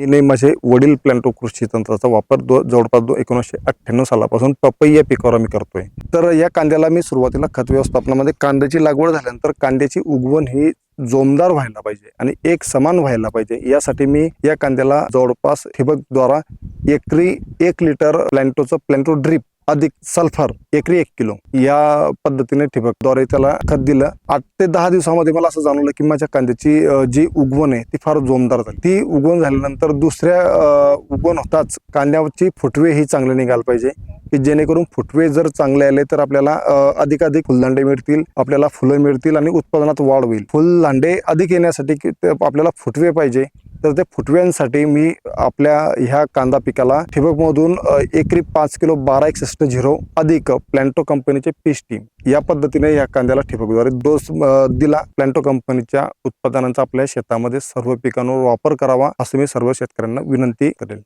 मी माझे वडील प्लॅन्टो कृषी तंत्राचा वापर जवळपास 1998 सालापासून पपई या पिकावर मी करतोय। तर या कांद्याला मी सुरुवातीला खत व्यवस्थापनामध्ये कांद्याची लागवड झाल्यानंतर कांद्याची उगवण ही जोमदार व्हायला पाहिजे आणि एक समान व्हायला पाहिजे, यासाठी मी या कांद्याला जवळपास ठिबकद्वारा एकरी 1 लिटर प्लॅन्टो ड्रिप अधिक सल्फर एकरी 1 किलो या पद्धतीने ठिबकद्वारे त्याला खत दिलं। 8 ते 10 दिवसामध्ये मला असं जाणवलं की माझ्या कांद्याची जी उगवण आहे ती फार जोमदार झाली। ती उगवण झाल्यानंतर दुसऱ्या उगवण होताच कांद्याची फुटवे ही चांगले निघायला पाहिजे, की जेणेकरून फुटवे जर चांगले आले तर आपल्याला अधिकाधिक फुलदांडे मिळतील, आपल्याला फुलं मिळतील आणि उत्पादनात वाढ होईल। फुलदांडे अधिक येण्यासाठी आपल्याला फुटवे पाहिजे, तर त्या फुटव्यांसाठी मी आपल्या ह्या कांदा पिकाला ठिबकमधून एकरी 5 किलो 1261 अधिक प्लॅन्टो कंपनीचे पीस टीम या पद्धतीने या कांद्याला ठिबकद्वारे डोस दिला। प्लॅन्टो कंपनीच्या उत्पादनांचा आपल्या शेतामध्ये सर्व पिकांवर वापर करावा असं मी सर्व शेतकऱ्यांना विनंती करेन।